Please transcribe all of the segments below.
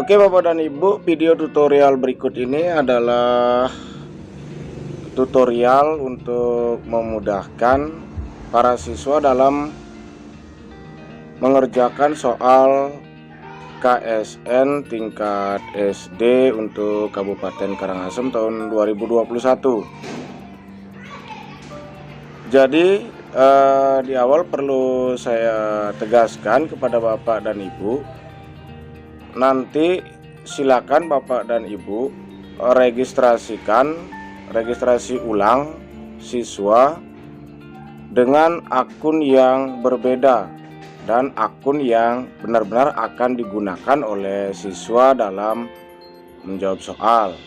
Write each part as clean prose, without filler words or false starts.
Oke Bapak dan Ibu, video tutorial berikut ini adalah tutorial untuk memudahkan para siswa dalam mengerjakan soal KSN tingkat SD untuk Kabupaten Karangasem tahun 2021. Jadi di awal perlu saya tegaskan kepada Bapak dan Ibu, nanti silakan Bapak dan Ibu registrasi ulang siswa dengan akun yang berbeda dan akun yang benar-benar akan digunakan oleh siswa dalam menjawab soal.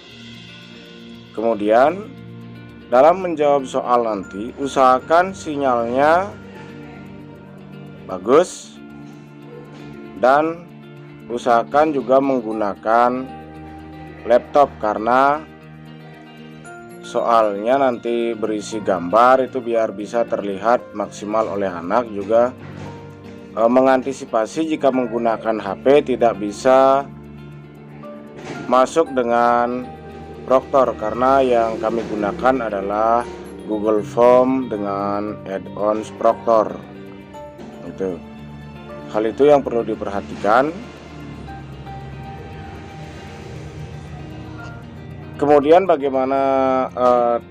Kemudian dalam menjawab soal nanti usahakan sinyalnya bagus dan usahakan juga menggunakan laptop, karena soalnya nanti berisi gambar, itu biar bisa terlihat maksimal oleh anak. Juga mengantisipasi jika menggunakan HP tidak bisa masuk dengan Proctor, karena yang kami gunakan adalah Google Form dengan add-ons Proctor. Hal itu yang perlu diperhatikan. Kemudian bagaimana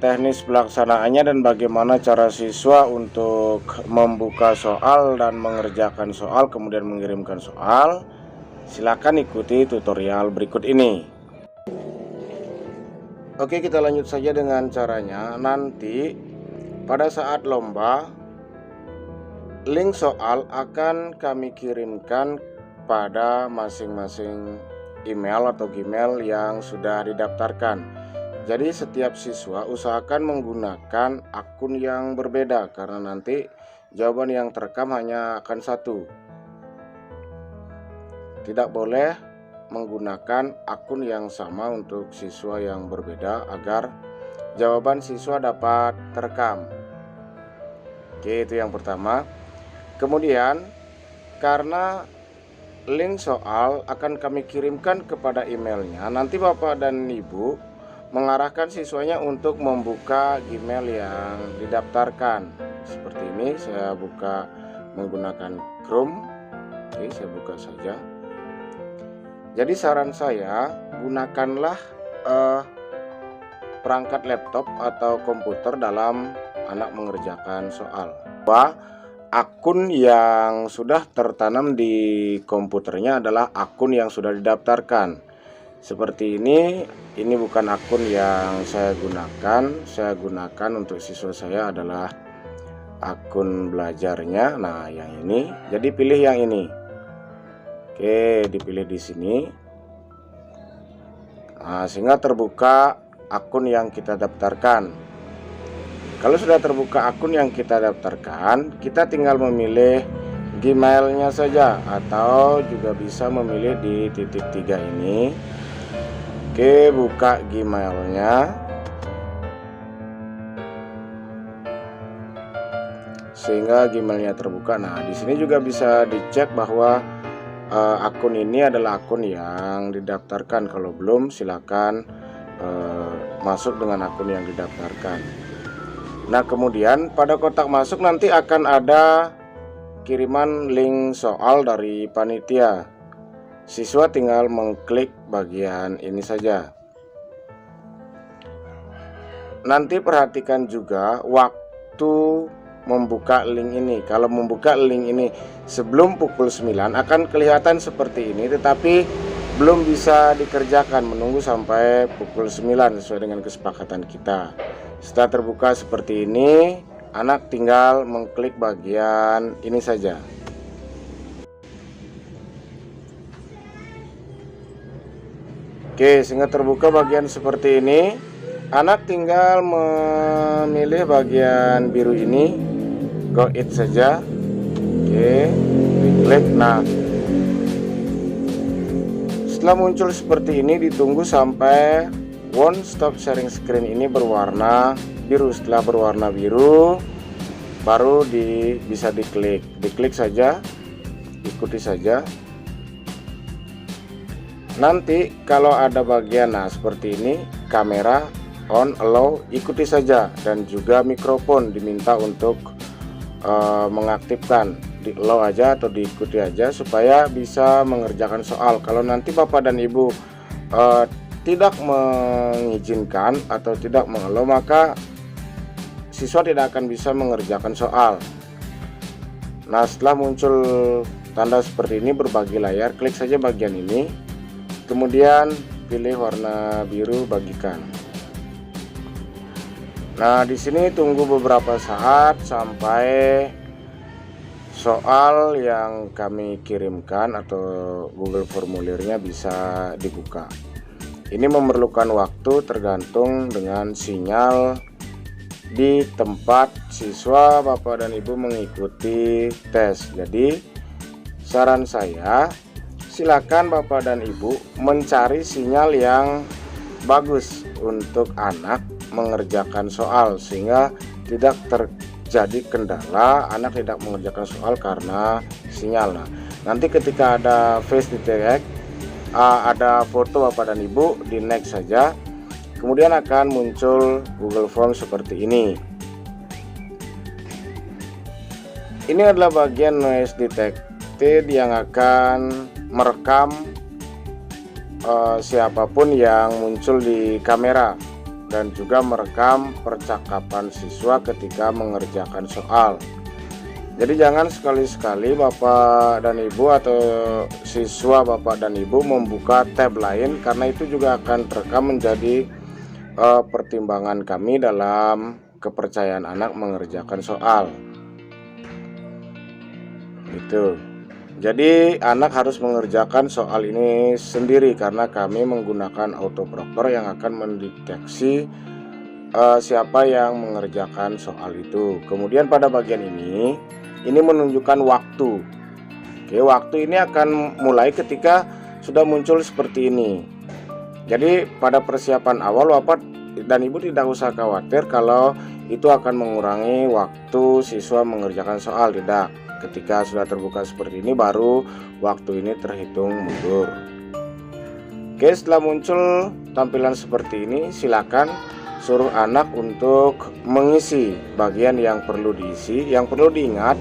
teknis pelaksanaannya dan bagaimana cara siswa untuk membuka soal dan mengerjakan soal kemudian mengirimkan soal, silakan ikuti tutorial berikut ini. Oke, kita lanjut saja dengan caranya. Nanti pada saat lomba, link soal akan kami kirimkan pada masing-masing email atau Gmail yang sudah didaftarkan. Jadi setiap siswa usahakan menggunakan akun yang berbeda, karena nanti jawaban yang terekam hanya akan satu. Tidak boleh menggunakan akun yang sama untuk siswa yang berbeda agar jawaban siswa dapat terekam. Oke, itu yang pertama. Kemudian karena link soal akan kami kirimkan kepada emailnya, nanti Bapak dan Ibu mengarahkan siswanya untuk membuka Gmail yang didaftarkan. Seperti ini, saya buka menggunakan Chrome. Oke, saya buka saja. Jadi saran saya, gunakanlah perangkat laptop atau komputer dalam anak mengerjakan soal. Akun yang sudah tertanam di komputernya adalah akun yang sudah didaftarkan. Seperti ini bukan akun yang saya gunakan. Saya gunakan untuk siswa saya adalah akun belajarnya. Nah, yang ini. Jadi pilih yang ini. Oke, dipilih di sini. Nah, sehingga terbuka akun yang kita daftarkan. Kalau sudah terbuka akun yang kita daftarkan, kita tinggal memilih Gmailnya saja, atau juga bisa memilih di titik 3 ini. Oke, buka Gmailnya. Sehingga Gmailnya terbuka. Nah, di sini juga bisa dicek bahwa akun ini adalah akun yang didaftarkan. Kalau belum, silakan masuk dengan akun yang didaftarkan. Nah, kemudian pada kotak masuk nanti akan ada kiriman link soal dari panitia. Siswa tinggal mengklik bagian ini saja. Nanti perhatikan juga waktu membuka link ini. Kalau membuka link ini sebelum pukul 9 akan kelihatan seperti ini, tetapi belum bisa dikerjakan, menunggu sampai pukul 9 sesuai dengan kesepakatan kita. Setelah terbuka seperti ini, anak tinggal mengklik bagian ini saja. Oke, sehingga terbuka bagian seperti ini. Anak tinggal memilih bagian biru ini, go it saja. Oke, diklik. Nah, setelah muncul seperti ini, ditunggu sampai won't stop sharing screen ini berwarna biru. Setelah berwarna biru, baru bisa diklik saja, ikuti saja. Nanti kalau ada bagian seperti ini, kamera on, allow, ikuti saja, dan juga mikrofon diminta untuk mengaktifkan, di allow aja atau diikuti aja supaya bisa mengerjakan soal. Kalau nanti Bapak dan Ibu tidak mengizinkan atau tidak mengallow, maka siswa tidak akan bisa mengerjakan soal. Nah, setelah muncul tanda seperti ini berbagi layar, klik saja bagian ini, kemudian pilih warna biru bagikan. Nah, di sini tunggu beberapa saat sampai soal yang kami kirimkan atau Google formulirnya bisa dibuka. Ini memerlukan waktu tergantung dengan sinyal di tempat siswa Bapak dan Ibu mengikuti tes. Jadi saran saya, silakan Bapak dan Ibu mencari sinyal yang bagus untuk anak mengerjakan soal, sehingga tidak terjadi kendala anak tidak mengerjakan soal karena sinyal. Nah, nanti ketika ada face detect, ada foto Bapak dan Ibu, di next saja, kemudian akan muncul Google Form seperti ini. Ini adalah bagian noise detected yang akan merekam siapapun yang muncul di kamera, dan juga merekam percakapan siswa ketika mengerjakan soal. Jadi jangan sekali-sekali Bapak dan Ibu atau siswa Bapak dan Ibu membuka tab lain, karena itu juga akan terekam menjadi pertimbangan kami dalam kepercayaan anak mengerjakan soal. Itu. Jadi anak harus mengerjakan soal ini sendiri, karena kami menggunakan autoproctor yang akan mendeteksi siapa yang mengerjakan soal itu. Kemudian pada bagian ini menunjukkan waktu. Oke, waktu ini akan mulai ketika sudah muncul seperti ini. Jadi pada persiapan awal Bapak dan Ibu tidak usah khawatir kalau itu akan mengurangi waktu siswa mengerjakan soal, tidak. Ketika sudah terbuka seperti ini, baru waktu ini terhitung mundur. Oke, setelah muncul tampilan seperti ini, silakan suruh anak untuk mengisi bagian yang perlu diisi. Yang perlu diingat,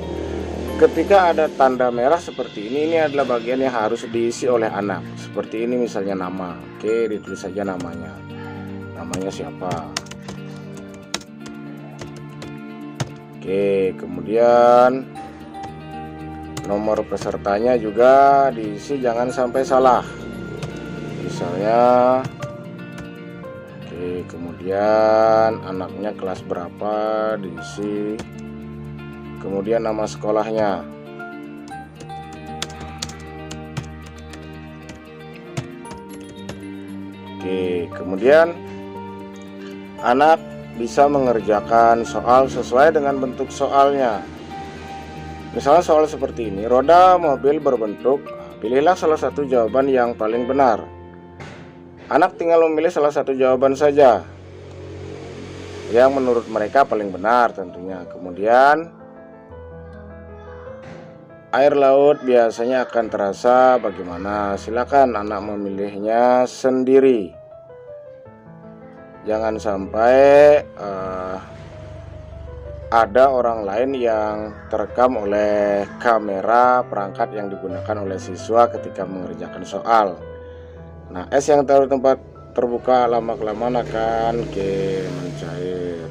ketika ada tanda merah seperti ini adalah bagian yang harus diisi oleh anak. Seperti ini misalnya nama. Oke, ditulis saja namanya. Namanya siapa? Oke, kemudian nomor pesertanya juga diisi, jangan sampai salah. Misalnya, oke, kemudian anaknya kelas berapa diisi, kemudian nama sekolahnya. Oke, kemudian anak bisa mengerjakan soal sesuai dengan bentuk soalnya. Misalnya soal seperti ini, roda mobil berbentuk, pilihlah salah satu jawaban yang paling benar. Anak tinggal memilih salah satu jawaban saja yang menurut mereka paling benar tentunya. Kemudian air laut biasanya akan terasa bagaimana? Silakan anak memilihnya sendiri. Jangan sampai ada orang lain yang terekam oleh kamera perangkat yang digunakan oleh siswa ketika mengerjakan soal. Nah, es yang taruh tempat terbuka lama-kelamaan akan mencair.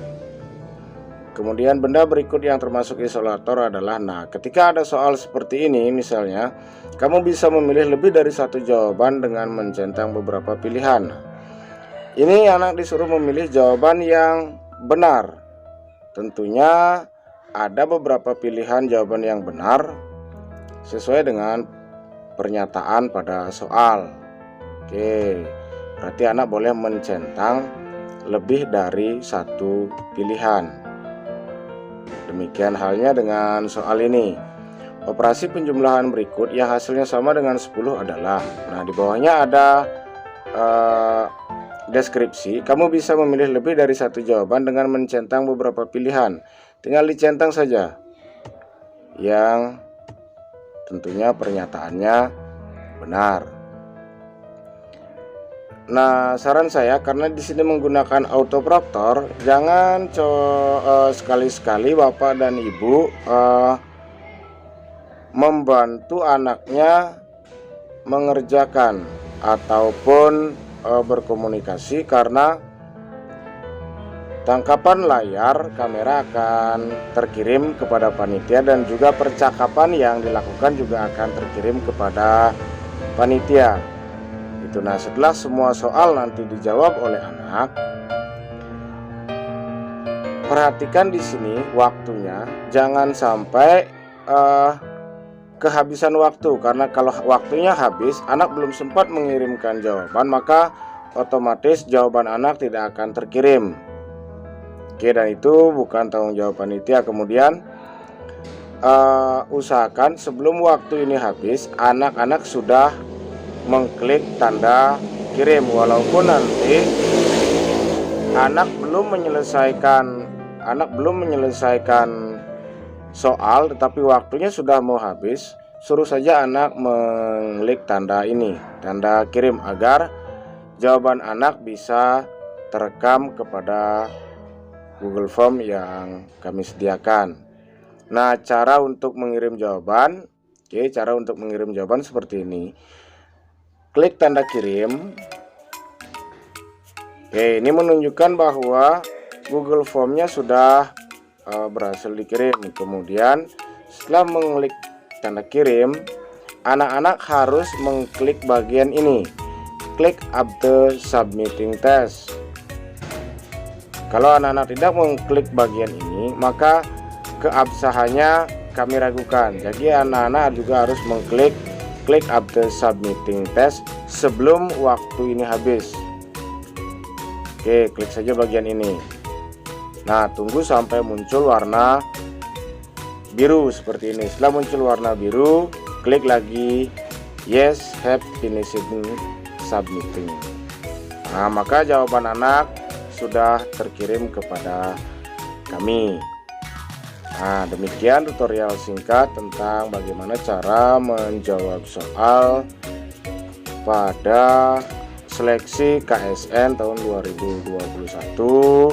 Kemudian benda berikut yang termasuk isolator adalah, ketika ada soal seperti ini, misalnya kamu bisa memilih lebih dari satu jawaban dengan mencentang beberapa pilihan. Ini anak disuruh memilih jawaban yang benar. Tentunya ada beberapa pilihan jawaban yang benar sesuai dengan pernyataan pada soal. Oke, berarti anak boleh mencentang lebih dari satu pilihan. Demikian halnya dengan soal ini. Operasi penjumlahan berikut yang hasilnya sama dengan 10 adalah, di bawahnya ada deskripsi. Kamu bisa memilih lebih dari satu jawaban dengan mencentang beberapa pilihan. Tinggal dicentang saja yang tentunya pernyataannya benar. Nah, saran saya karena di sini menggunakan autoproptor, jangan sekali-sekali Bapak dan Ibu membantu anaknya mengerjakan ataupun berkomunikasi, karena tangkapan layar kamera akan terkirim kepada panitia dan juga percakapan yang dilakukan juga akan terkirim kepada panitia. Nah, setelah semua soal nanti dijawab oleh anak, perhatikan di sini waktunya, jangan sampai kehabisan waktu, karena kalau waktunya habis, anak belum sempat mengirimkan jawaban, maka otomatis jawaban anak tidak akan terkirim. Oke, dan itu bukan tanggung jawab panitia. Kemudian usahakan sebelum waktu ini habis, anak-anak sudah mengklik tanda kirim, walaupun nanti anak belum menyelesaikan soal tetapi waktunya sudah mau habis, suruh saja anak mengklik tanda ini, tanda kirim, agar jawaban anak bisa terekam kepada Google Form yang kami sediakan. Nah, cara untuk mengirim jawaban, cara untuk mengirim jawaban seperti ini. Klik tanda kirim. Ini menunjukkan bahwa Google Form-nya sudah berhasil dikirim. Kemudian setelah mengklik tanda kirim, anak-anak harus mengklik bagian ini, klik after submitting test. Kalau anak-anak tidak mengklik bagian ini, maka keabsahannya kami ragukan. Jadi anak-anak juga harus mengklik klik after submitting test sebelum waktu ini habis. Klik saja bagian ini. Nah, tunggu sampai muncul warna biru seperti ini. Setelah muncul warna biru, klik lagi yes, have finished submitting. Nah, maka jawaban anak sudah terkirim kepada kami. Nah, demikian tutorial singkat tentang bagaimana cara menjawab soal pada seleksi KSN tahun 2021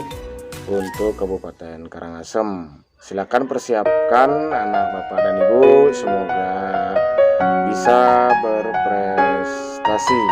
untuk Kabupaten Karangasem. Silakan persiapkan anak Bapak dan Ibu, semoga bisa berprestasi.